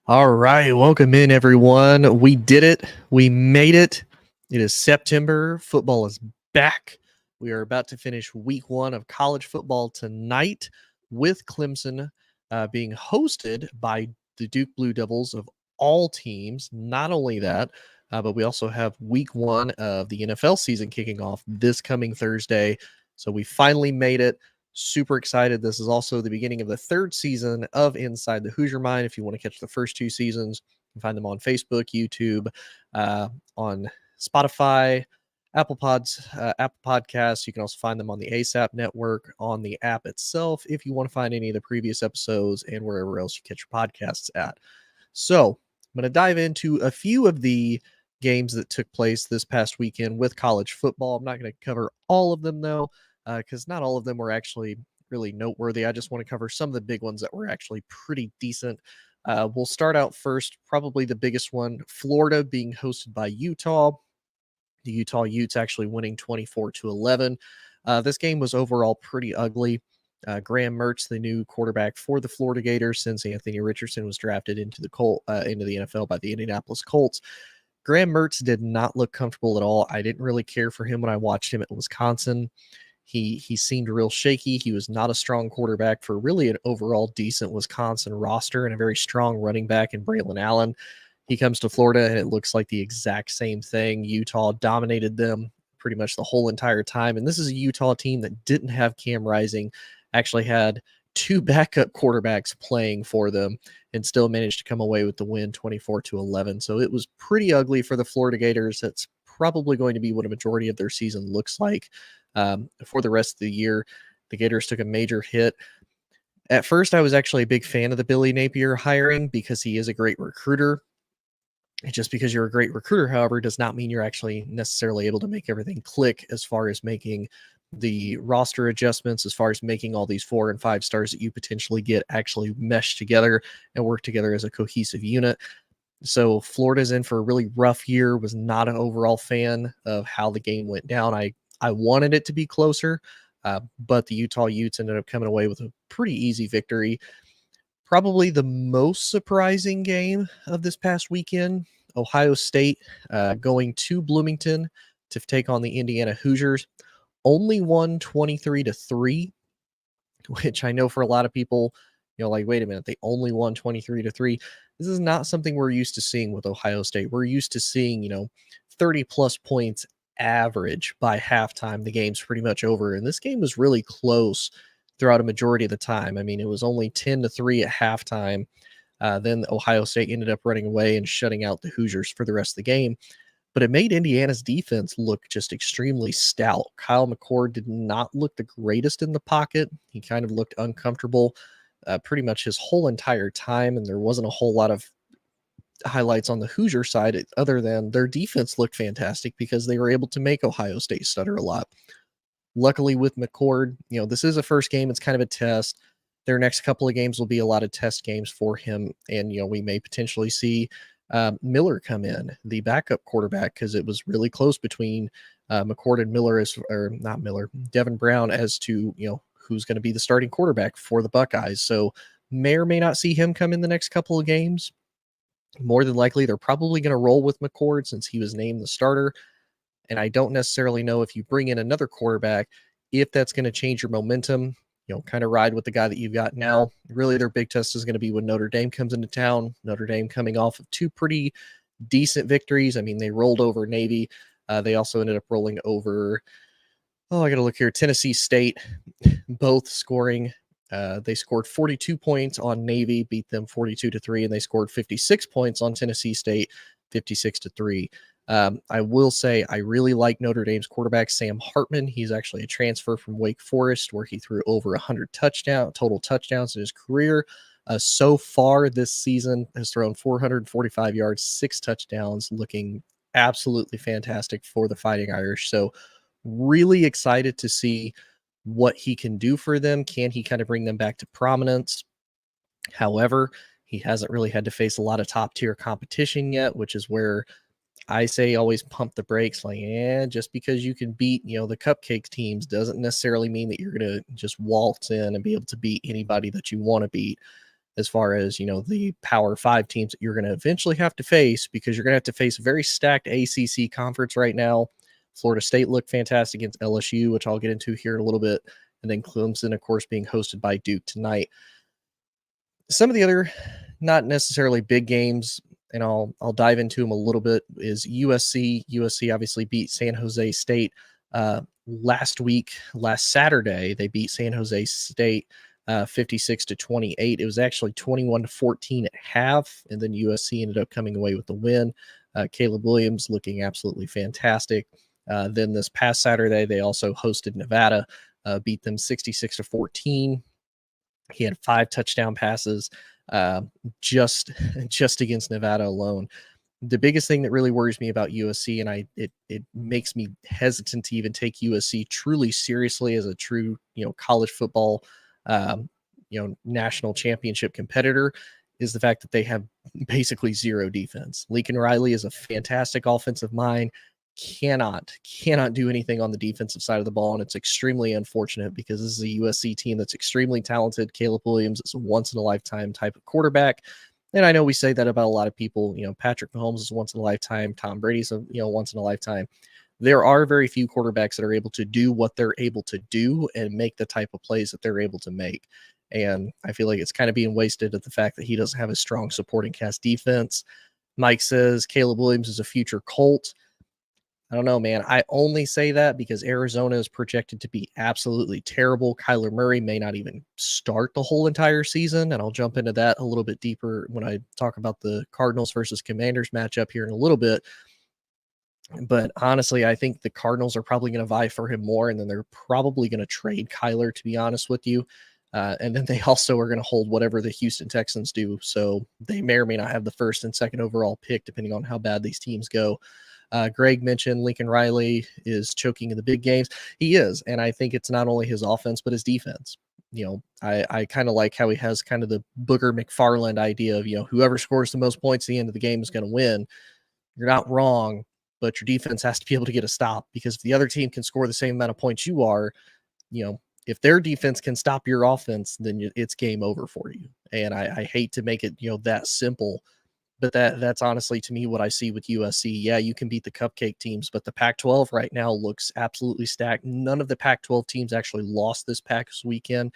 All right, welcome in everyone. We did it. We made it. It is September. Football is back. We are about to finish week 1 of college football tonight with Clemson being hosted by the Duke Blue Devils of all teams. Not only that, but we also have week 1 of the NFL season kicking off this coming Thursday. So we finally made it. Super excited. This is also the beginning of the 3rd season of Inside the Hoosier Mind. If you want to catch the first 2 seasons, you can find them on Facebook, YouTube, on Spotify, Apple Podcasts. You can also find them on the ASAP network, on the app itself, if you want to find any of the previous episodes and wherever else you catch your podcasts at. So I'm going to dive into a few of the games that took place this past weekend with college football. I'm not going to cover all of them, though, because not all of them were actually really noteworthy. I just want to cover some of the big ones that were actually pretty decent. We'll start out first, probably the biggest one, Florida being hosted by Utah. The Utah Utes actually winning 24-11. This game was overall pretty ugly. Graham Mertz, the new quarterback for the Florida Gators, since Anthony Richardson was drafted into the NFL by the Indianapolis Colts. Graham Mertz did not look comfortable at all. I didn't really care for him when I watched him at Wisconsin. He seemed real shaky. He was not a strong quarterback for really an overall decent Wisconsin roster and a very strong running back in Braylon Allen. He comes to Florida and it looks like the exact same thing. Utah dominated them pretty much the whole entire time. And this is a Utah team that didn't have Cam Rising, actually had 2 backup quarterbacks playing for them and still managed to come away with the win 24-11. So it was pretty ugly for the Florida Gators. That's probably going to be what a majority of their season looks like for the rest of the year. The Gators took a major hit. At first, I was actually a big fan of the Billy Napier hiring because he is a great recruiter. Just because you're a great recruiter, however, does not mean you're actually necessarily able to make everything click as far as making the roster adjustments, as far as making all these 4 and 5 stars that you potentially get actually mesh together and work together as a cohesive unit. So Florida's in for a really rough year, was not an overall fan of how the game went down. I wanted it to be closer, but the Utah Utes ended up coming away with a pretty easy victory. Probably the most surprising game of this past weekend, Ohio State going to Bloomington to take on the Indiana Hoosiers. Only won 23-3, which I know for a lot of people, like, wait a minute, they only won 23-3. This is not something we're used to seeing with Ohio State. We're used to seeing, 30 plus points average by halftime. The game's pretty much over. And this game was really close throughout a majority of the time. I mean, it was only 10-3 at halftime. Then Ohio State ended up running away and shutting out the Hoosiers for the rest of the game. But it made Indiana's defense look just extremely stout. Kyle McCord did not look the greatest in the pocket. He kind of looked uncomfortable pretty much his whole entire time, and there wasn't a whole lot of highlights on the Hoosier side other than their defense looked fantastic because they were able to make Ohio State stutter a lot. Luckily with McCord, this is a first game. It's kind of a test. Their next couple of games will be a lot of test games for him. And, we may potentially see Miller come in, the backup quarterback, because it was really close between McCord and Miller, not Miller, Devin Brown, as to, who's going to be the starting quarterback for the Buckeyes. So may or may not see him come in the next couple of games. More than likely, they're probably going to roll with McCord since he was named the starter. And I don't necessarily know if you bring in another quarterback, if that's going to change your momentum, kind of ride with the guy that you've got now. Really, their big test is going to be when Notre Dame comes into town. Notre Dame coming off of 2 pretty decent victories. I mean, they rolled over Navy. They also ended up rolling over, I got to look here, Tennessee State, both scoring. They scored 42 points on Navy, beat them 42-3, and they scored 56 points on Tennessee State, 56-3. I will say I really like Notre Dame's quarterback, Sam Hartman. He's actually a transfer from Wake Forest, where he threw over 100 total touchdowns in his career. So far this season has thrown 445 yards, 6 touchdowns, looking absolutely fantastic for the Fighting Irish. So really excited to see what he can do for them. Can he kind of bring them back to prominence? However, he hasn't really had to face a lot of top tier competition yet, which is where I say always pump the brakes. Like, just because you can beat, the cupcake teams doesn't necessarily mean that you're going to just waltz in and be able to beat anybody that you want to beat. as far as, the Power 5 teams that you're going to eventually have to face, because you're going to have to face a very stacked ACC conference right now. Florida State looked fantastic against LSU, which I'll get into here in a little bit. And then Clemson, of course, being hosted by Duke tonight. Some of the other not necessarily big games, and I'll dive into them a little bit, is USC. USC obviously beat San Jose State last Saturday. They beat San Jose State 56-28. It was actually 21-14 at half, and then USC ended up coming away with the win. Caleb Williams looking absolutely fantastic. Then this past Saturday, they also hosted Nevada, beat them 66-14. He had 5 touchdown passes just against Nevada alone. The biggest thing that really worries me about USC, and it makes me hesitant to even take USC truly seriously as a true college football national championship competitor, is the fact that they have basically zero defense. Lincoln Riley is a fantastic offensive mind, cannot do anything on the defensive side of the ball, and it's extremely unfortunate because this is a USC team that's extremely talented. Caleb Williams is a once-in-a-lifetime type of quarterback, and I know we say that about a lot of people. Patrick Mahomes is once in a lifetime. Tom Brady's a once in a lifetime. There are very few quarterbacks that are able to do what they're able to do and make the type of plays that they're able to make. And I feel like it's kind of being wasted at the fact that he doesn't have a strong supporting cast defense. Mike says Caleb Williams is a future Colt. I don't know, man. I only say that because Arizona is projected to be absolutely terrible. Kyler Murray may not even start the whole entire season, and I'll jump into that a little bit deeper when I talk about the Cardinals versus Commanders matchup here in a little bit. But honestly, I think the Cardinals are probably going to vie for him more, and then they're probably going to trade Kyler, to be honest with you. And then they also are going to hold whatever the Houston Texans do. So they may or may not have the first and second overall pick, depending on how bad these teams go. Greg mentioned Lincoln Riley is choking in the big games. He is, and I think it's not only his offense, but his defense. I kind of like how he has kind of the Booger McFarland idea of, whoever scores the most points at the end of the game is going to win. You're not wrong, but your defense has to be able to get a stop, because if the other team can score the same amount of points you are, if their defense can stop your offense, then it's game over for you. And I hate to make it, that simple, but that's honestly, to me, what I see with USC. Yeah, you can beat the cupcake teams, but the Pac-12 right now looks absolutely stacked. None of the Pac-12 teams actually lost this past weekend.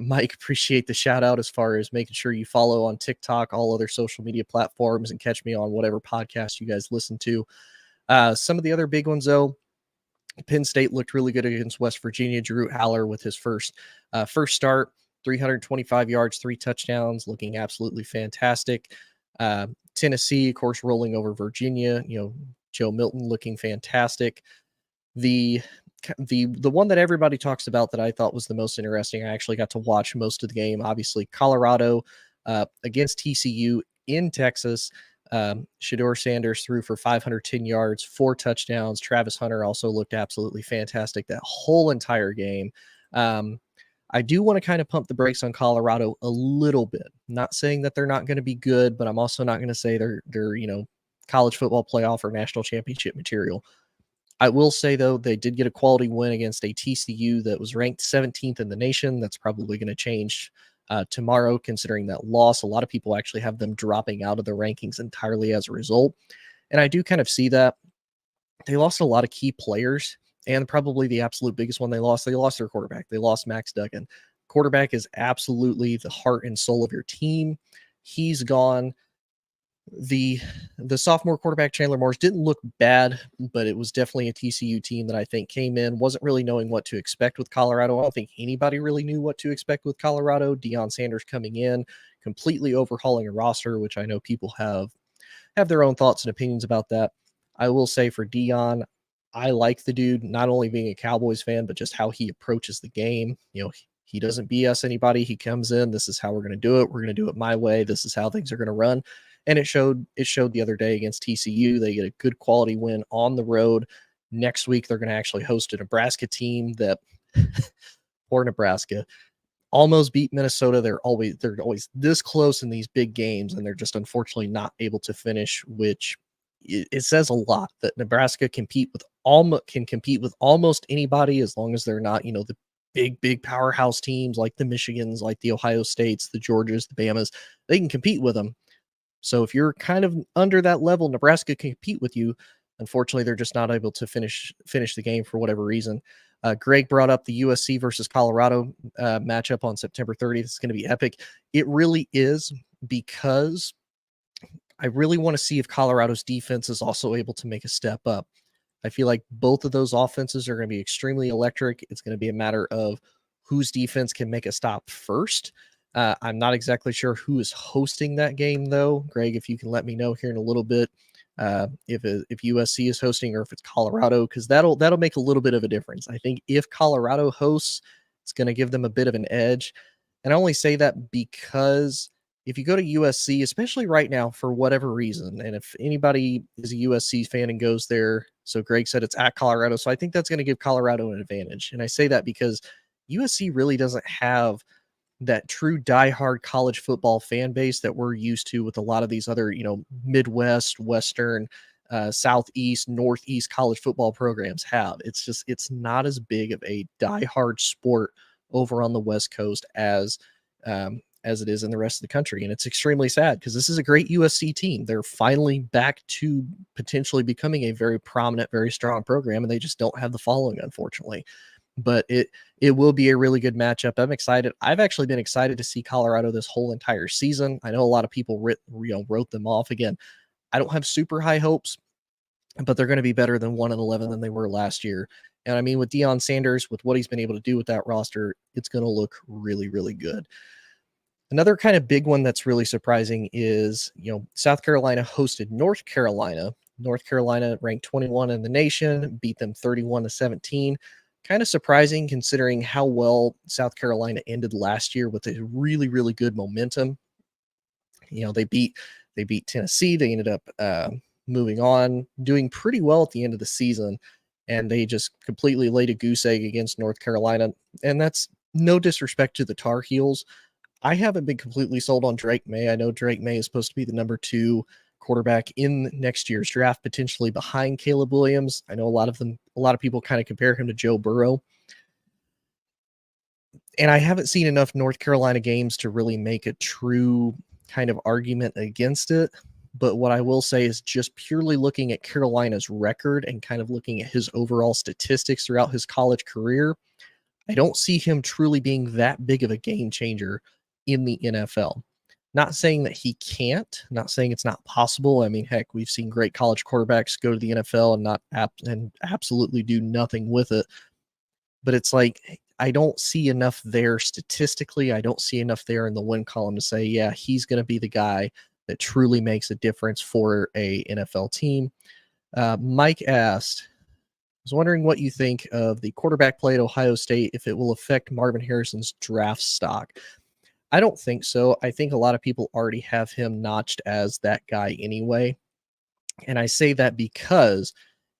Mike, appreciate the shout out as far as making sure you follow on TikTok, all other social media platforms, and catch me on whatever podcast you guys listen to. Some of the other big ones, though, Penn State looked really good against West Virginia. Drew Aller with his first start, 325 yards, 3 touchdowns, looking absolutely fantastic. Tennessee, of course, rolling over Virginia. Joe Milton looking fantastic. The one that everybody talks about that I thought was the most interesting, I actually got to watch most of the game. Obviously, Colorado against TCU in Texas. Shedeur Sanders threw for 510 yards, 4 touchdowns. Travis Hunter also looked absolutely fantastic that whole entire game. I do want to kind of pump the brakes on Colorado a little bit. Not saying that they're not going to be good, but I'm also not going to say they're college football playoff or national championship material. I will say, though, they did get a quality win against a TCU that was ranked 17th in the nation. That's probably going to change tomorrow, considering that loss. A lot of people actually have them dropping out of the rankings entirely as a result. And I do kind of see that. They lost a lot of key players, and probably the absolute biggest one they lost their quarterback. They lost Max Duggan. Quarterback is absolutely the heart and soul of your team. He's gone. The sophomore quarterback, Chandler Morris, didn't look bad, but it was definitely a TCU team that I think came in, wasn't really knowing what to expect with Colorado. I don't think anybody really knew what to expect with Colorado. Deion Sanders coming in, completely overhauling a roster, which I know people have their own thoughts and opinions about that. I will say for Deion, I like the dude, not only being a Cowboys fan, but just how he approaches the game. He doesn't BS anybody. He comes in, this is how we're going to do it. We're going to do it my way. This is how things are going to run. And it showed the other day against TCU. They get a good quality win on the road. Next week, they're going to actually host a Nebraska team that, poor Nebraska, almost beat Minnesota. They're always this close in these big games, and they're just unfortunately not able to finish, which it says a lot that Nebraska can compete with almost anybody, as long as they're not, the big powerhouse teams like the Michigans, like the Ohio States, the Georgias, the Bamas, they can compete with them. So if you're kind of under that level, Nebraska can compete with you. Unfortunately, they're just not able to finish the game for whatever reason. Greg brought up the USC versus Colorado matchup on September 30th. It's going to be epic. It really is, because I really want to see if Colorado's defense is also able to make a step up. I feel like both of those offenses are going to be extremely electric. It's going to be a matter of whose defense can make a stop first. I'm not exactly sure who is hosting that game, though. Greg, if you can let me know here in a little bit, if USC is hosting or if it's Colorado, because that'll make a little bit of a difference. I think if Colorado hosts, it's going to give them a bit of an edge. And I only say that because if you go to USC, especially right now, for whatever reason, and if anybody is a USC fan and goes there, so Greg said it's at Colorado, so I think that's going to give Colorado an advantage. And I say that because USC really doesn't have that true diehard college football fan base that we're used to with a lot of these other, Midwest, Western, Southeast, Northeast college football programs have. It's not as big of a diehard sport over on the West Coast as it is in the rest of the country. And it's extremely sad because this is a great USC team. They're finally back to potentially becoming a very prominent, very strong program, and they just don't have the following, unfortunately. But it will be a really good matchup. I'm excited. I've actually been excited to see Colorado this whole entire season. I know a lot of people wrote them off. Again, I don't have super high hopes, but they're going to be better than 1-11 than they were last year. And I mean, with Deion Sanders, with what he's been able to do with that roster, it's going to look really, really good. Another kind of big one that's really surprising is, South Carolina hosted North Carolina. North Carolina ranked 21 in the nation, beat them 31-17. Kind of surprising considering how well South Carolina ended last year with a really, really good momentum. They beat Tennessee. They ended up moving on, doing pretty well at the end of the season, and they just completely laid a goose egg against North Carolina. And that's no disrespect to the Tar Heels. I haven't been completely sold on Drake May. I know Drake May is supposed to be the number 2 quarterback in next year's draft, potentially behind Caleb Williams. I know a lot of people kind of compare him to Joe Burrow. And I haven't seen enough North Carolina games to really make a true kind of argument against it. But what I will say is just purely looking at Carolina's record and kind of looking at his overall statistics throughout his college career, I don't see him truly being that big of a game changer in the NFL. Not saying that he can't, not saying it's not possible. I mean, heck, we've seen great college quarterbacks go to the NFL and absolutely do nothing with it. But it's like, I don't see enough there statistically. I don't see enough there in the win column to say, yeah, he's going to be the guy that truly makes a difference for a NFL team. Mike asked, I was wondering what you think of the quarterback play at Ohio State, if it will affect Marvin Harrison's draft stock. I don't think so. I think a lot of people already have him notched as that guy anyway. And I say that because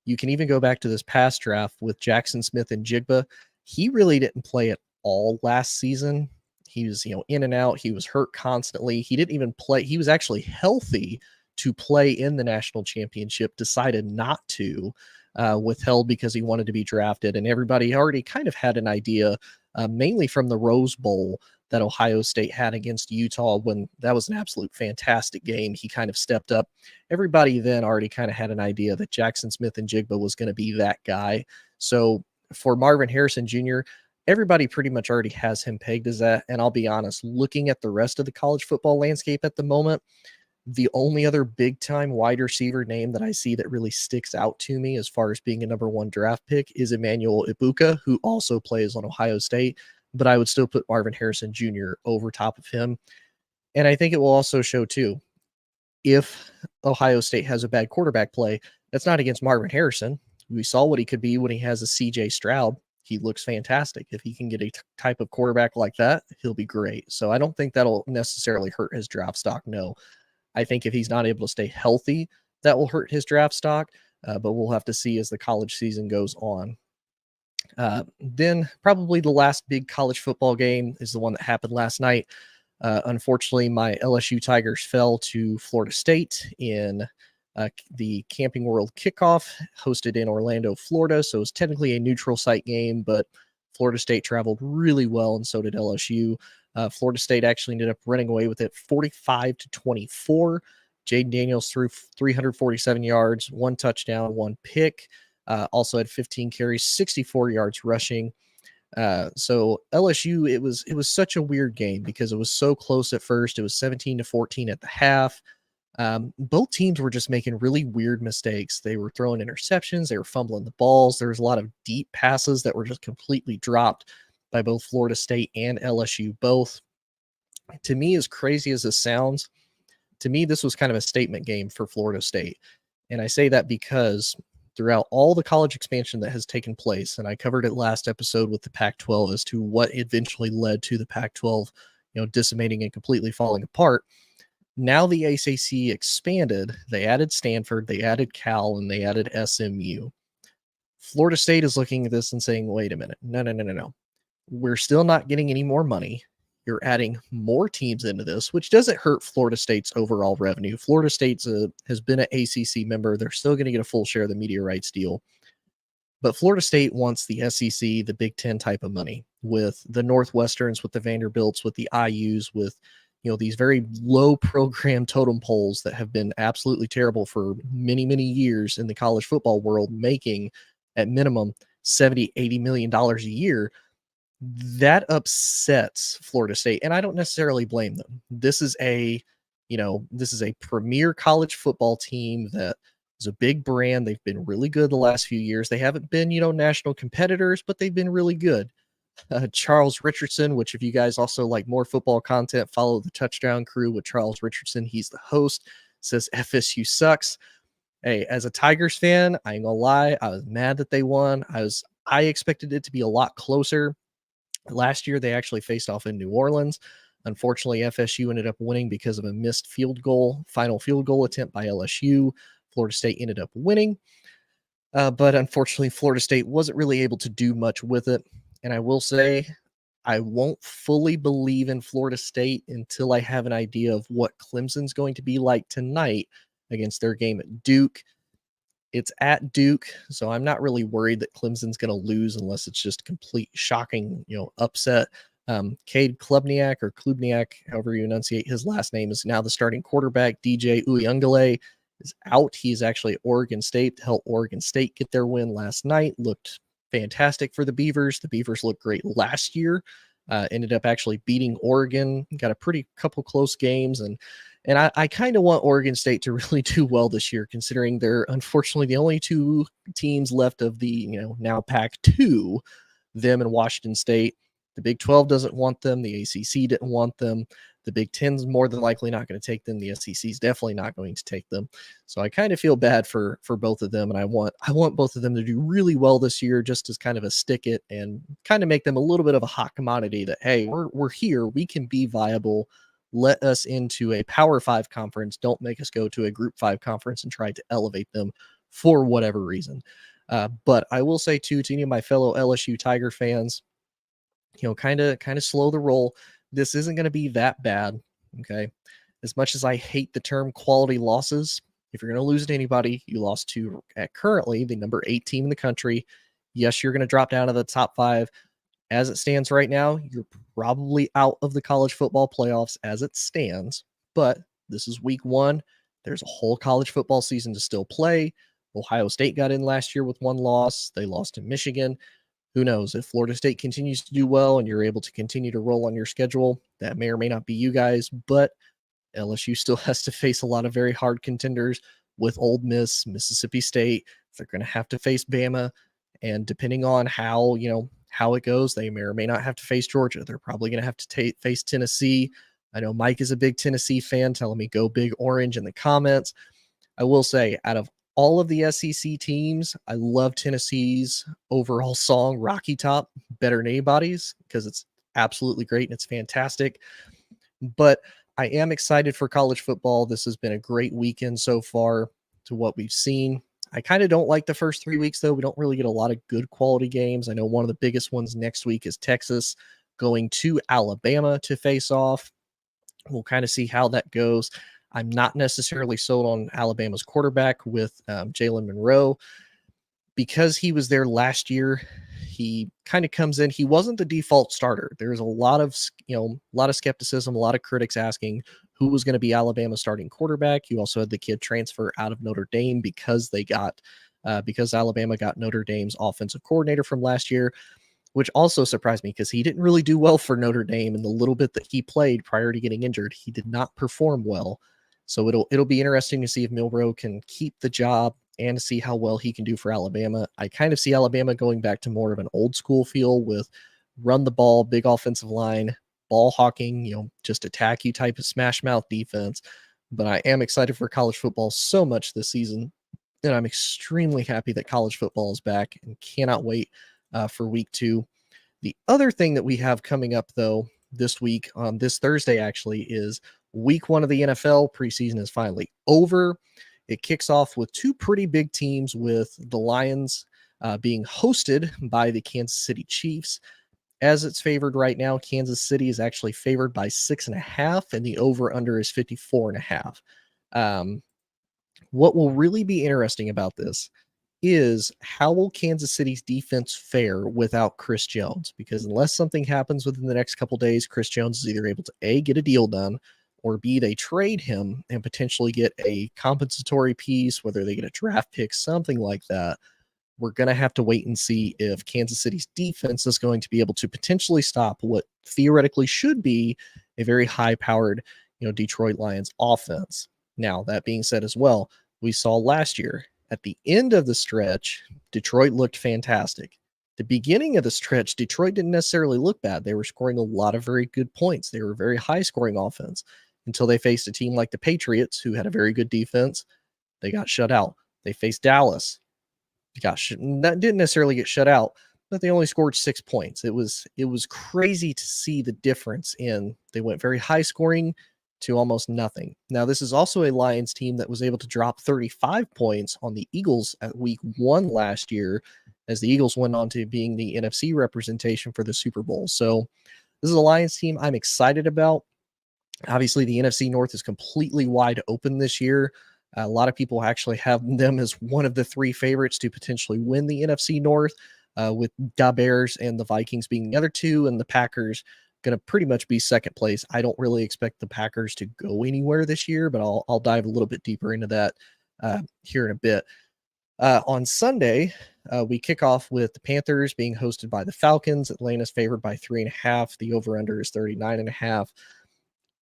you can even go back to this past draft with Jackson Smith and Jigba. He really didn't play at all last season. He was, in and out. He was hurt constantly. He didn't even play. He was actually healthy to play in the national championship, decided not to, withheld because he wanted to be drafted. And everybody already kind of had an idea, mainly from the Rose Bowl that Ohio State had against Utah, when that was an absolute fantastic game. He kind of stepped up. Everybody then already kind of had an idea that Jackson Smith and Jigba was going to be that guy. So for Marvin Harrison Jr., everybody pretty much already has him pegged as that. And I'll be honest, looking at the rest of the college football landscape at the moment, the only other big-time wide receiver name that I see that really sticks out to me as far as being a number 1 draft pick is Emmanuel Ibuka, who also plays on Ohio State, but I would still put Marvin Harrison Jr. over top of him. And I think it will also show, too, if Ohio State has a bad quarterback play, that's not against Marvin Harrison. We saw what he could be when he has a CJ Stroud. He looks fantastic. If he can get a type of quarterback like that, he'll be great. So I don't think that'll necessarily hurt his draft stock, no. I think if he's not able to stay healthy, that will hurt his draft stock, but we'll have to see as the college season goes on. Then probably the last big college football game is the one that happened last night. Unfortunately, my LSU Tigers fell to Florida State in the Camping World kickoff hosted in Orlando, Florida. So it was technically a neutral site game, but Florida State traveled really well, and so did LSU. Florida State actually ended up running away with it 45-24. Jaden Daniels threw 347 yards, 1 touchdown, 1 pick. Also had 15 carries, 64 yards rushing. So LSU, it was such a weird game because it was so close at first. It was 17-14 at the half. Both teams were just making really weird mistakes. They were throwing interceptions, they were fumbling the balls. There was a lot of deep passes that were just completely dropped by both Florida State and LSU both. To me, as crazy as this sounds, to me, this was kind of a statement game for Florida State. And I say that because throughout all the college expansion that has taken place, and I covered it last episode with the Pac-12 as to what eventually led to the Pac-12, decimating and completely falling apart. Now the ACC expanded. They added Stanford, they added Cal, and they added SMU. Florida State is looking at this and saying, wait a minute, no. We're still not getting any more money. You're adding more teams into this, which doesn't hurt Florida State's overall revenue. Florida State has been an ACC member. They're still going to get a full share of the media rights deal. But Florida State wants the SEC, the Big Ten type of money, with the Northwesterns, with the Vanderbilts, with the IUs, with these very low program totem poles that have been absolutely terrible for many, many years in the college football world, making at minimum $70-80 million a year. That upsets Florida State, and I don't necessarily blame them. This is a premier college football team that is a big brand. They've been really good the last few years. They haven't been, national competitors, but they've been really good. Charles Richardson, which if you guys also like more football content, follow the Touchdown Crew with Charles Richardson. He's the host, says FSU sucks. Hey, as a Tigers fan, I ain't gonna lie, I was mad that they won. I expected it to be a lot closer. Last year, they actually faced off in New Orleans. Unfortunately, FSU ended up winning because of a missed final field goal attempt by LSU. Florida State ended up winning. But unfortunately, Florida State wasn't really able to do much with it. And I will say, I won't fully believe in Florida State until I have an idea of what Clemson's going to be like tonight against their game at Duke. It's at Duke, so I'm not really worried that Clemson's going to lose unless it's just complete shocking, upset. Cade Klubniak, however you enunciate his last name, is now the starting quarterback. DJ Uyunglele is out. He's actually at Oregon State to help Oregon State get their win last night. Looked fantastic for the Beavers. The Beavers looked great last year. Ended up actually beating Oregon. Got a pretty couple close games, and I kind of want Oregon State to really do well this year, considering they're unfortunately the only two teams left of the now Pac-2, them and Washington State. The Big 12 doesn't want them. The ACC didn't want them. The Big 10's more than likely not going to take them. The SEC's definitely not going to take them. So I kind of feel bad for both of them, and I want both of them to do really well this year, just as kind of a stick it and kind of make them a little bit of a hot commodity that, hey, we're here, we can be viable. Let us into a Power 5 conference. Don't make us go to a Group 5 conference and try to elevate them for whatever reason. But I will say too, to any of my fellow LSU Tiger fans, kind of slow the roll. This isn't going to be that bad. Okay. As much as I hate the term quality losses, if you're going to lose to anybody, you lost to currently the number 8 team in the country. Yes, you're going to drop down to the top 5. As it stands right now, you're probably out of the college football playoffs as it stands, but this is week 1. There's a whole college football season to still play. Ohio State got in last year with 1 loss. They lost to Michigan. Who knows? If Florida State continues to do well and you're able to continue to roll on your schedule, that may or may not be you guys, but LSU still has to face a lot of very hard contenders with Ole Miss, Mississippi State. They're going to have to face Bama, and depending on how it goes, they may or may not have to face Georgia. They're probably going to have to face Tennessee. I know Mike is a big Tennessee fan, telling me go Big Orange in the comments. I will say, out of all of the SEC teams, I love Tennessee's overall song, Rocky Top, better than anybody's, because it's absolutely great and it's fantastic. But I am excited for college football. This has been a great weekend so far to what we've seen. I kind of don't like the first 3 weeks, though. We don't really get a lot of good quality games. I know one of the biggest ones next week is Texas going to Alabama to face off. We'll kind of see how that goes. I'm not necessarily sold on Alabama's quarterback with Jalen Monroe. because he was there last year, he kind of comes in. He wasn't the default starter. There's a lot of skepticism, a lot of critics asking who was going to be Alabama's starting quarterback. You also had the kid transfer out of Notre Dame because Alabama got Notre Dame's offensive coordinator from last year, which also surprised me because he didn't really do well for Notre Dame in the little bit that he played prior to getting injured. He did not perform well. So it'll be interesting to see if Milroe can keep the job and to see how well he can do for Alabama. I kind of see Alabama going back to more of an old school feel with run the ball, big offensive line, ball hawking, just attack you type of smash mouth defense. But I am excited for college football so much this season. And I'm extremely happy that college football is back and cannot wait for week 2. The other thing that we have coming up, though, this week, this Thursday actually, is week 1 of the NFL. Preseason is finally over. It kicks off with 2 pretty big teams, with the Lions being hosted by the Kansas City Chiefs. As it's favored right now, Kansas City is actually favored by 6.5, and the over-under is 54.5. What will really be interesting about this is how will Kansas City's defense fare without Chris Jones? Because unless something happens within the next couple days, Chris Jones is either able to A, get a deal done, or B, they trade him and potentially get a compensatory piece, whether they get a draft pick, something like that. We're going to have to wait and see if Kansas City's defense is going to be able to potentially stop what theoretically should be a very high-powered, Detroit Lions offense. Now, that being said as well, we saw last year at the end of the stretch, Detroit looked fantastic. The beginning of the stretch, Detroit didn't necessarily look bad. They were scoring a lot of very good points. They were a very high-scoring offense until they faced a team like the Patriots, who had a very good defense. They got shut out. They faced Dallas. That didn't necessarily get shut out, but they only scored 6 points. It was crazy to see the difference they went very high scoring to almost nothing. Now, this is also a Lions team that was able to drop 35 points on the Eagles at week 1 last year, as the Eagles went on to being the NFC representation for the Super Bowl. So this is a Lions team I'm excited about. Obviously, the NFC North is completely wide open this year. A lot of people actually have them as one of the 3 favorites to potentially win the NFC North, with the Bears and the Vikings being the other 2, and the Packers going to pretty much be second place. I don't really expect the Packers to go anywhere this year, but I'll dive a little bit deeper into that here in a bit. On Sunday, we kick off with the Panthers being hosted by the Falcons. Atlanta's favored by 3.5. The over-under is 39.5.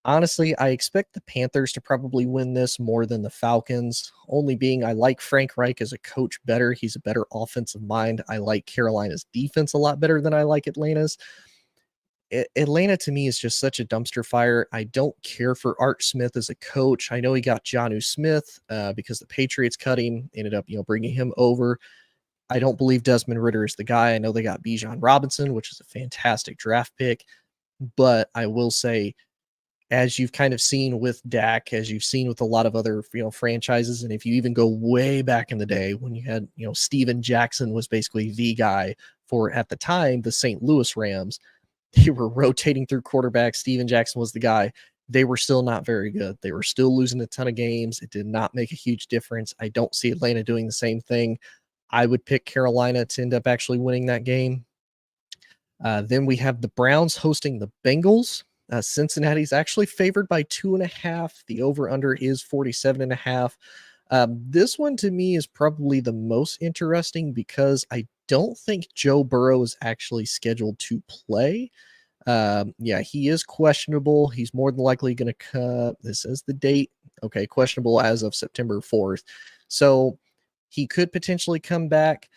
Honestly, I expect the Panthers to probably win this more than the Falcons, only being I like Frank Reich as a coach better. He's a better offensive mind. I like Carolina's defense a lot better than I like Atlanta's. Atlanta, to me, is just such a dumpster fire. I don't care for Art Smith as a coach. I know he got Jonnu Smith because the Patriots cut him, ended up bringing him over. I don't believe Desmond Ridder is the guy. I know they got Bijan Robinson, which is a fantastic draft pick. But I will say, as you've kind of seen with Dak, as you've seen with a lot of other franchises, and if you even go way back in the day when you had Steven Jackson was basically the guy for, at the time, the St. Louis Rams. They were rotating through quarterbacks. Steven Jackson was the guy. They were still not very good. They were still losing a ton of games. It did not make a huge difference. I don't see Atlanta doing the same thing. I would pick Carolina to end up actually winning that game. Then we have the Browns hosting the Bengals. Cincinnati's actually favored by 2.5. The over-under is 47.5. This one to me is probably the most interesting because I don't think Joe Burrow is actually scheduled to play. He is questionable. He's more than likely going to cut. This is the date. Okay, questionable as of September 4th. So he could potentially come back.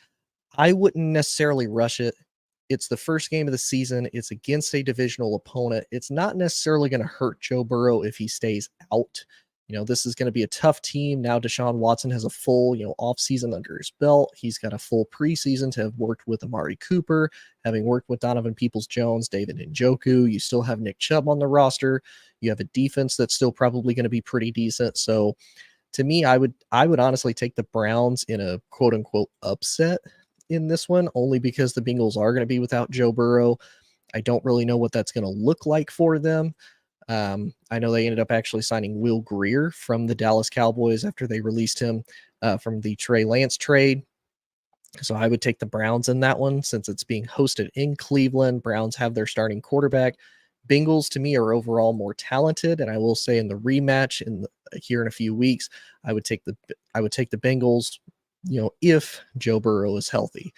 I wouldn't necessarily rush it. It's the first game of the season. It's against a divisional opponent. It's not necessarily going to hurt Joe Burrow if he stays out. This is going to be a tough team. Now Deshaun Watson has a full, offseason under his belt. He's got a full preseason to have worked with Amari Cooper, having worked with Donovan Peoples-Jones, David Njoku. You still have Nick Chubb on the roster. You have a defense that's still probably going to be pretty decent. So to me, I would honestly take the Browns in a quote unquote upset in this one, only because the Bengals are going to be without Joe Burrow. I don't really know what that's going to look like for them. I know they ended up actually signing Will Grier from the Dallas Cowboys after they released him from the Trey Lance trade. So I would take the Browns in that one since it's being hosted in Cleveland. Browns have their starting quarterback. Bengals to me are overall more talented, and I will say in the rematch here in a few weeks, I would take the Bengals. If Joe Burrow is healthy.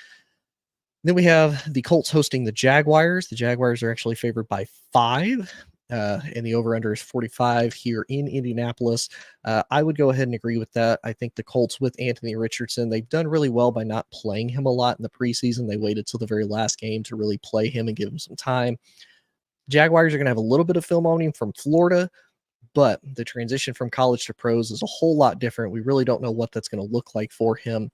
Then we have the Colts hosting the Jaguars. The Jaguars are actually favored by 5, and the over-under is 45 here in Indianapolis. I would go ahead and agree with that. I think the Colts with Anthony Richardson, they've done really well by not playing him a lot in the preseason. They waited till the very last game to really play him and give him some time. Jaguars are going to have a little bit of film on him from Florida, but the transition from college to pros is a whole lot different. We really don't know what that's going to look like for him.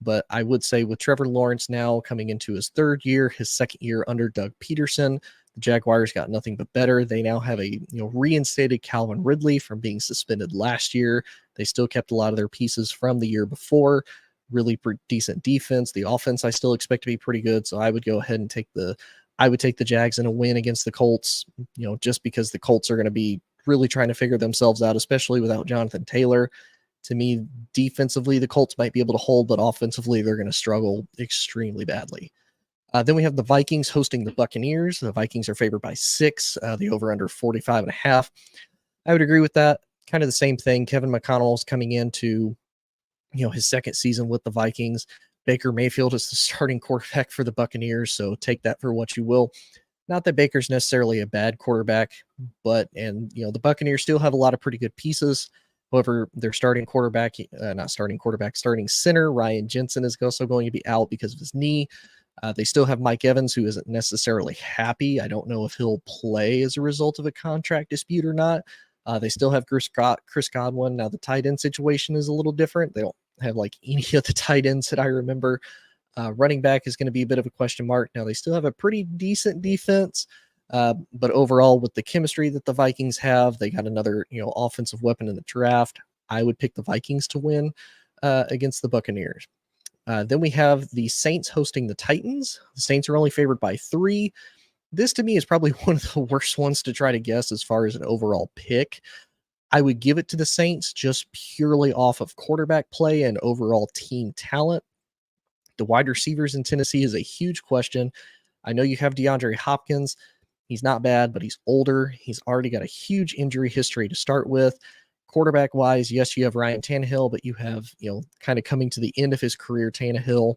But I would say with Trevor Lawrence now coming into his 3rd year, his 2nd year under Doug Peterson, the Jaguars got nothing but better. They now have a reinstated Calvin Ridley from being suspended last year. They still kept a lot of their pieces from the year before. Really decent defense. The offense I still expect to be pretty good. So I would go ahead and take the Jags in a win against the Colts, just because the Colts are going to be really trying to figure themselves out, especially without Jonathan Taylor. To me, defensively, the Colts might be able to hold, but offensively, they're going to struggle extremely badly. Then we have the Vikings hosting the Buccaneers. The Vikings are favored by 6, the over-under 45.5. I would agree with that. Kind of the same thing. Kevin McConnell's coming into his 2nd season with the Vikings. Baker Mayfield is the starting quarterback for the Buccaneers, so take that for what you will. Not that Baker's necessarily a bad quarterback, but the Buccaneers still have a lot of pretty good pieces. However, their starting center, Ryan Jensen, is also going to be out because of his knee. They still have Mike Evans, who isn't necessarily happy. I don't know if he'll play as a result of a contract dispute or not. They still have Chris Godwin. Now, the tight end situation is a little different. They don't have like any of the tight ends that I remember. Running back is going to be a bit of a question mark. Now, they still have a pretty decent defense. But overall, with the chemistry that the Vikings have, they got another offensive weapon in the draft. I would pick the Vikings to win against the Buccaneers. Then we have the Saints hosting the Titans. The Saints are only favored by 3. This to me is probably one of the worst ones to try to guess as far as an overall pick. I would give it to the Saints just purely off of quarterback play and overall team talent. The wide receivers in Tennessee is a huge question. I know you have DeAndre Hopkins. He's not bad, but he's older. He's already got a huge injury history to start with. Quarterback wise, yes, you have Ryan Tannehill, but you have, kind of coming to the end of his career, Tannehill.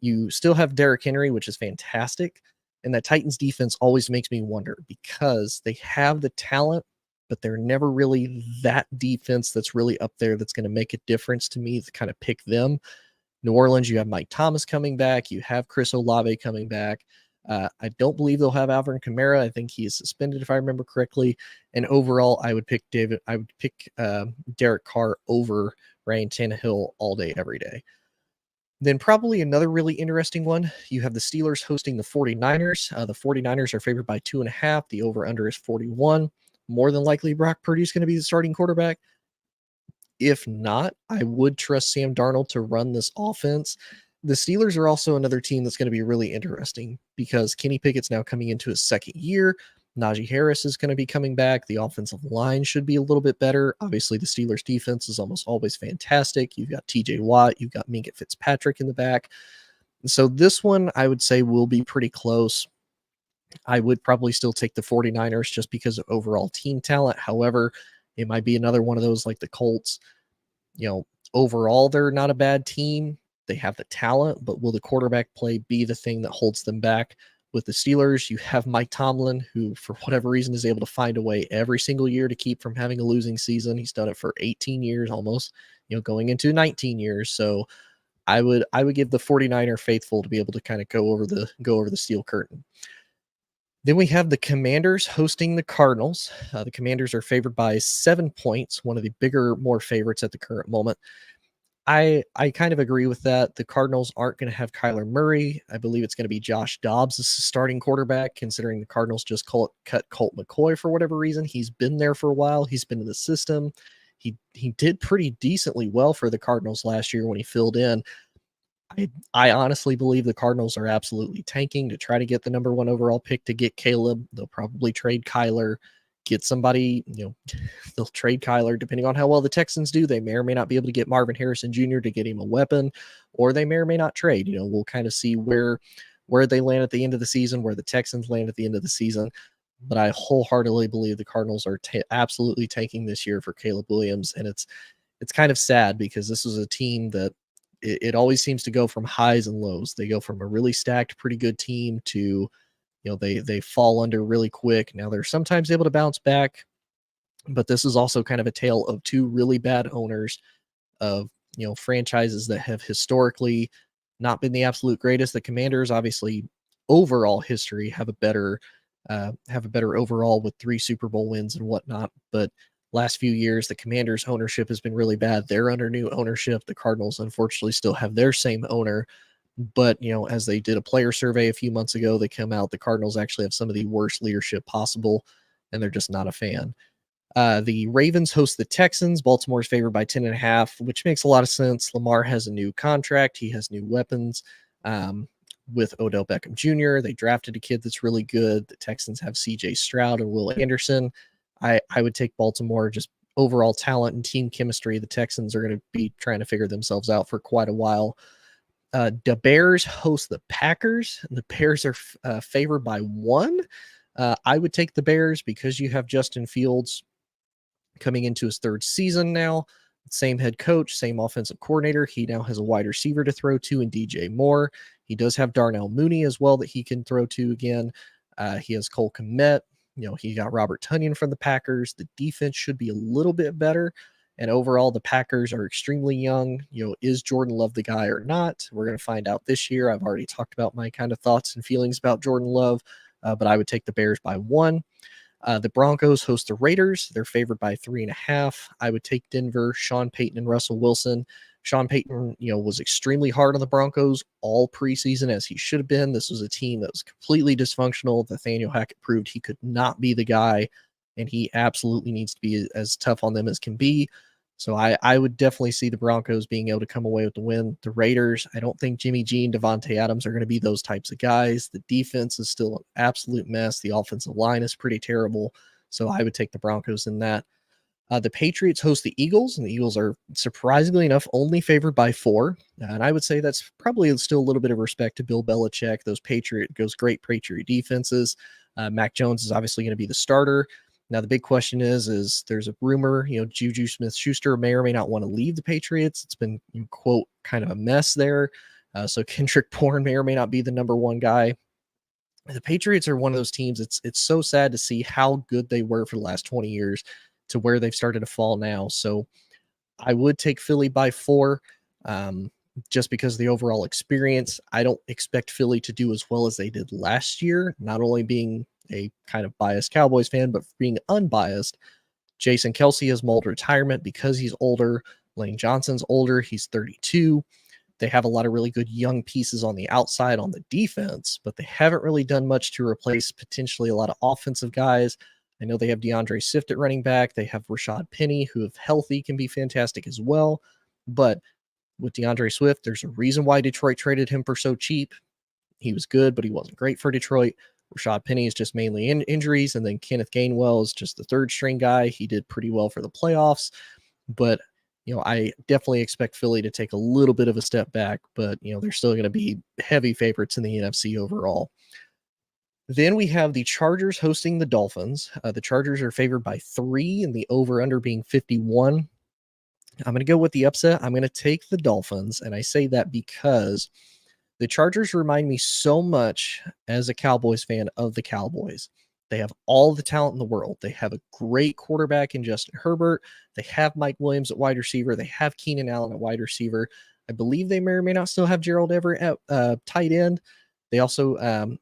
You still have Derrick Henry, which is fantastic. And that Titans defense always makes me wonder because they have the talent, but they're never really that defense that's really up there that's going to make a difference to me to kind of pick them. New Orleans, you have Mike Thomas coming back. You have Chris Olave coming back. I don't believe they'll have Alvin Kamara. I think he is suspended, if I remember correctly. And overall, I would pick Derek Carr over Ryan Tannehill all day, every day. Then probably another really interesting one. You have the Steelers hosting the 49ers. The 49ers are favored by 2.5. The over-under is 41. More than likely, Brock Purdy is going to be the starting quarterback. If not, I would trust Sam Darnold to run this offense. The Steelers are also another team that's going to be really interesting because Kenny Pickett's now coming into his 2nd year. Najee Harris is going to be coming back. The offensive line should be a little bit better. Obviously, the Steelers defense is almost always fantastic. You've got TJ Watt. You've got Minkah Fitzpatrick in the back. So this one, I would say, will be pretty close. I would probably still take the 49ers just because of overall team talent. However, it might be another one of those like the Colts. Overall, they're not a bad team. They have the talent, but will the quarterback play be the thing that holds them back? With the Steelers, you have Mike Tomlin, who for whatever reason is able to find a way every single year to keep from having a losing season. He's done it for 18 years almost, going into 19 years. So I would give the 49er faithful to be able to kind of go over the steel curtain. Then we have the Commanders hosting the Cardinals. The Commanders are favored by 7 points, one of the bigger, more favorites at the current moment. I kind of agree with that. The Cardinals aren't going to have Kyler Murray. I believe it's going to be Josh Dobbs as the starting quarterback, considering the Cardinals just cut Colt McCoy for whatever reason. He's been there for a while. He's been in the system. He did pretty decently well for the Cardinals last year when he filled in. I honestly believe the Cardinals are absolutely tanking to try to get the number 1 overall pick to get Caleb. They'll probably trade Kyler, get somebody, they'll trade Kyler depending on how well the Texans do. They may or may not be able to get Marvin Harrison Jr. to get him a weapon, or they may or may not trade. We'll kind of see where they land at the end of the season, where the Texans land at the end of the season. But I wholeheartedly believe the Cardinals are absolutely tanking this year for Caleb Williams. And it's kind of sad because this was a team that it always seems to go from highs and lows. They go from a really stacked, pretty good team to, they fall under really quick. Now they're sometimes able to bounce back, but this is also kind of a tale of two really bad owners of, franchises that have historically not been the absolute greatest. The Commanders, obviously, overall history have a better overall with 3 Super Bowl wins and whatnot. But last few years, the Commanders' ownership has been really bad. They're under new ownership. The Cardinals, unfortunately, still have their same owner. But, as they did a player survey a few months ago, they come out, the Cardinals actually have some of the worst leadership possible, and they're just not a fan. The Ravens host the Texans. Baltimore's favored by 10.5, which makes a lot of sense. Lamar has a new contract. He has new weapons with Odell Beckham Jr. They drafted a kid that's really good. The Texans have C.J. Stroud and Will Anderson. I would take Baltimore, just overall talent and team chemistry. The Texans are going to be trying to figure themselves out for quite a while. The Bears host the Packers. The Bears are favored by 1. I would take the Bears because you have Justin Fields coming into his 3rd season now. Same head coach, same offensive coordinator. He now has a wide receiver to throw to in DJ Moore. He does have Darnell Mooney as well that he can throw to again. He has Cole Kmet. He got Robert Tonyan from the Packers. The defense should be a little bit better. And overall, the Packers are extremely young. Is Jordan Love the guy or not? We're going to find out this year. I've already talked about my kind of thoughts and feelings about Jordan Love, but I would take the Bears by 1. The Broncos host the Raiders. They're favored by 3.5. I would take Denver, Sean Payton, and Russell Wilson. Sean Payton, was extremely hard on the Broncos all preseason, as he should have been. This was a team that was completely dysfunctional. Nathaniel Hackett proved he could not be the guy, and he absolutely needs to be as tough on them as can be. So I would definitely see the Broncos being able to come away with the win. The Raiders, I don't think Jimmy G and Devontae Adams are going to be those types of guys. The defense is still an absolute mess. The offensive line is pretty terrible. So I would take the Broncos in that. The Patriots host the Eagles, and the Eagles are surprisingly enough only favored by 4. And I would say that's probably still a little bit of respect to Bill Belichick. Those great Patriot defenses. Mac Jones is obviously going to be the starter. Now, the big question is there's a rumor, Juju Smith-Schuster may or may not want to leave the Patriots. It's been, quote, kind of a mess there. So Kendrick Bourne may or may not be the number 1 guy. The Patriots are one of those teams. It's so sad to see how good they were for the last 20 years to where they've started to fall now. So I would take Philly by 4 just because of the overall experience. I don't expect Philly to do as well as they did last year, not only being a kind of biased Cowboys fan, but being unbiased. Jason Kelce has mulled retirement because he's older. Lane Johnson's older. He's 32. They have a lot of really good young pieces on the outside on the defense, but they haven't really done much to replace potentially a lot of offensive guys. I know they have DeAndre Swift at running back. They have Rashad Penny, who, if healthy, can be fantastic as well. But with DeAndre Swift, there's a reason why Detroit traded him for so cheap. He was good, but he wasn't great for Detroit. Rashad Penny is just mainly injuries, and then Kenneth Gainwell is just the 3rd string guy. He did pretty well for the playoffs, but I definitely expect Philly to take a little bit of a step back, but they're still going to be heavy favorites in the NFC overall. Then we have the Chargers hosting the Dolphins. The Chargers are favored by 3, and the over-under being 51. I'm going to go with the upset. I'm going to take the Dolphins, and I say that because the Chargers remind me so much as a Cowboys fan of the Cowboys. They have all the talent in the world. They have a great quarterback in Justin Herbert. They have Mike Williams at wide receiver. They have Keenan Allen at wide receiver. I believe they may or may not still have Gerald Everett at tight end. They also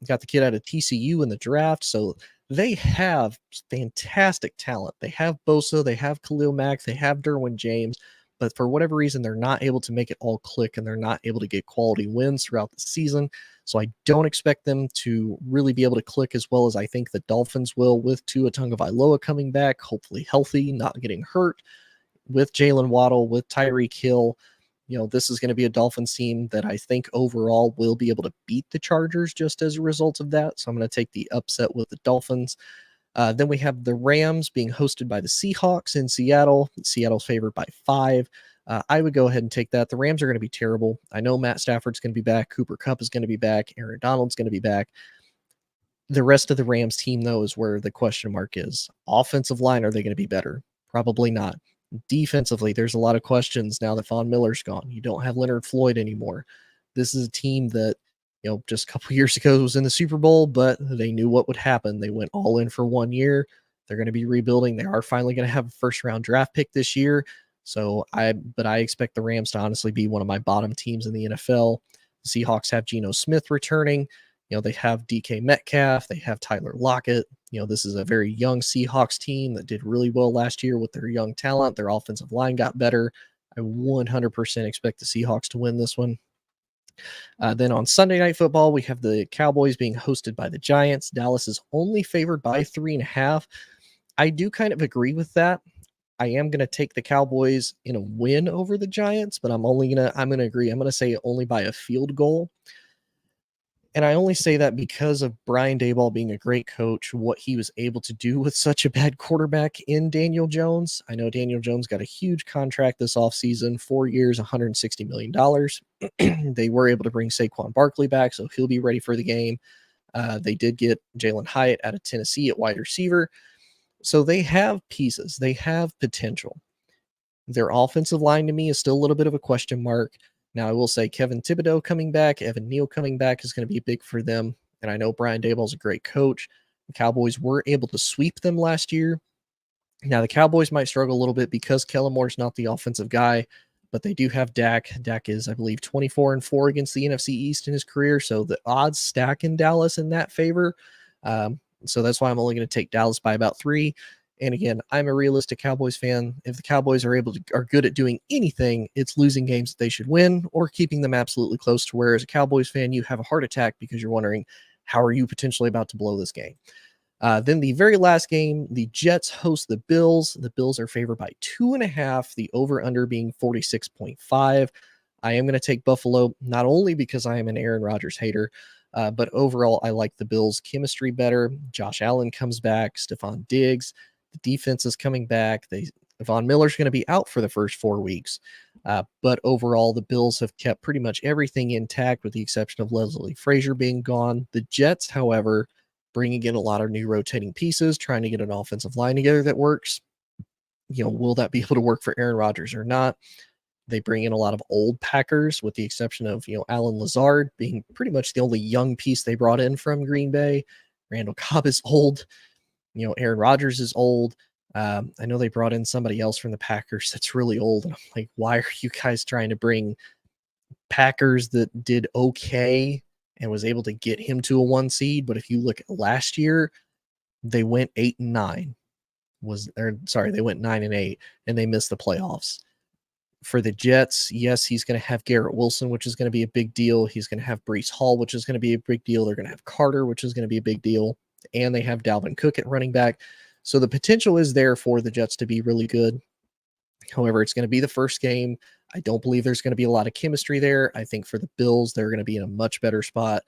got the kid out of TCU in the draft. So they have fantastic talent. They have Bosa. They have Khalil Mack. They have Derwin James. But for whatever reason, they're not able to make it all click, and they're not able to get quality wins throughout the season. So I don't expect them to really be able to click as well as I think the Dolphins will, with Tua Tagovailoa coming back, hopefully healthy, not getting hurt, with Jalen Waddle, with Tyreek Hill. This is going to be a Dolphins team that I think overall will be able to beat the Chargers just as a result of that. So I'm going to take the upset with the Dolphins. Then we have the Rams being hosted by the Seahawks in Seattle. Seattle's favored by 5. I would go ahead and take that. The Rams are going to be terrible. I know Matt Stafford's going to be back. Cooper Kupp is going to be back. Aaron Donald's going to be back. The rest of the Rams team, though, is where the question mark is. Offensive line, are they going to be better? Probably not. Defensively, there's a lot of questions now that Von Miller's gone. You don't have Leonard Floyd anymore. This is a team that, just a couple years ago was in the Super Bowl, but they knew what would happen. They went all in for 1 year. They're going to be rebuilding. They are finally going to have a first round draft pick this year. But I expect the Rams to honestly be one of my bottom teams in the NFL. The Seahawks have Geno Smith returning. They have DK Metcalf. They have Tyler Lockett. This is a very young Seahawks team that did really well last year with their young talent. Their offensive line got better. I 100% expect the Seahawks to win this one. Then on Sunday Night Football, we have the Cowboys being hosted by the Giants. Dallas is only favored by 3.5. I do kind of agree with that. I am going to take the Cowboys in a win over the Giants, but I'm going to agree. I'm going to say only by a field goal. And I only say that because of Brian Daboll being a great coach, what he was able to do with such a bad quarterback in Daniel Jones. I know Daniel Jones got a huge contract this offseason, 4 years, $160 million. They were able to bring Saquon Barkley back, so he'll be ready for the game. They did get Jalen Hyatt out of Tennessee at wide receiver. So they have pieces. They have potential. Their offensive line to me is still a little bit of a question mark. Now, I will say Kevin Thibodeau coming back, Evan Neal coming back is going to be big for them. And I know Brian Daboll is a great coach. The Cowboys were able to sweep them last year. Now, the Cowboys might struggle a little bit because Kellen Moore's not the offensive guy, but they do have Dak. Dak is, I believe, 24-4 against the NFC East in his career. So the odds stack in Dallas in that favor. So that's why I'm only going to take Dallas by about 3. And again, I'm a realistic Cowboys fan. If the Cowboys are good at doing anything, it's losing games that they should win or keeping them absolutely close to where, as a Cowboys fan, you have a heart attack because you're wondering, how are you potentially about to blow this game? Then the very last game, the Jets host the Bills. The Bills are favored by 2.5, the over-under being 46.5. I am going to take Buffalo, not only because I am an Aaron Rodgers hater, but overall, I like the Bills' chemistry better. Josh Allen comes back, Stephon Diggs. The defense is coming back. Von Miller's going to be out for the first 4 weeks. But overall, the Bills have kept pretty much everything intact with the exception of Leslie Frazier being gone. The Jets, however, bringing in a lot of new rotating pieces, trying to get an offensive line together that works. Will that be able to work for Aaron Rodgers or not? They bring in a lot of old Packers with the exception of, Alan Lazard being pretty much the only young piece they brought in from Green Bay. Randall Cobb is old. Aaron Rodgers is old. I know they brought in somebody else from the Packers that's really old. And I'm like, why are you guys trying to bring Packers that did okay and was able to get him to a 1 seed? But if you look at last year, they went 8-9. They went 9-8, and they missed the playoffs. For the Jets, yes, he's going to have Garrett Wilson, which is going to be a big deal. He's going to have Breece Hall, which is going to be a big deal. They're going to have Carter, which is going to be a big deal. And they have Dalvin Cook at running back. So the potential is there for the Jets to be really good. However, it's going to be the first game. I don't believe there's going to be a lot of chemistry there. I think for the Bills, they're going to be in a much better spot.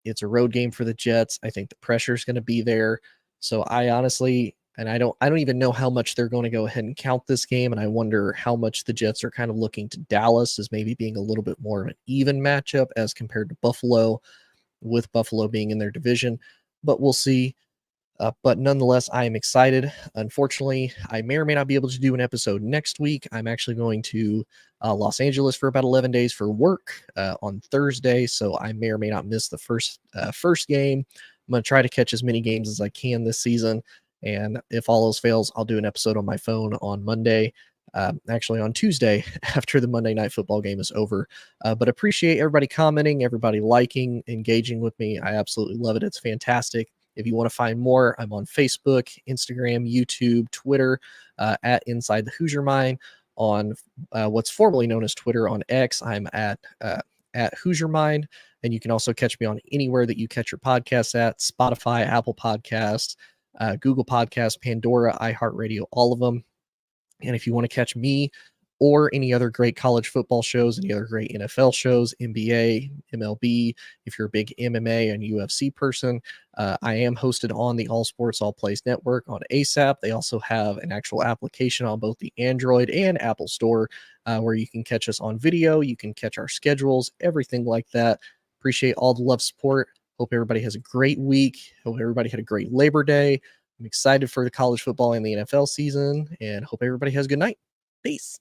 It's a road game for the Jets. I think the pressure is going to be there. So I honestly, and I don't even know how much they're going to go ahead and count this game. And I wonder how much the Jets are kind of looking to Dallas as maybe being a little bit more of an even matchup as compared to Buffalo, with Buffalo being in their division. But we'll see. But nonetheless, I am excited. Unfortunately, I may or may not be able to do an episode next week. I'm actually going to Los Angeles for about 11 days for work on Thursday, so I may or may not miss the first game. I'm going to try to catch as many games as I can this season, and if all else fails, I'll do an episode on my phone on Monday. Actually on Tuesday after the Monday Night Football game is over. But appreciate everybody commenting, everybody liking, engaging with me. I absolutely love it. It's fantastic. If you want to find more, I'm on Facebook, Instagram, YouTube, Twitter, at Inside the Hoosier Mind. On what's formerly known as Twitter, on X, I'm at Hoosier Mind. And you can also catch me on anywhere that you catch your podcasts at: Spotify, Apple Podcasts, Google Podcasts, Pandora, iHeartRadio, all of them. And if you want to catch me or any other great college football shows, any other great NFL shows, NBA, MLB, if you're a big MMA and UFC person, I am hosted on the All Sports All Plays Network on ASAP. They also have an actual application on both the Android and Apple Store where you can catch us on video. You can catch our schedules, everything like that. Appreciate all the love, support. Hope everybody has a great week. Hope everybody had a great Labor Day. I'm excited for the college football and the NFL season, and hope everybody has a good night. Peace.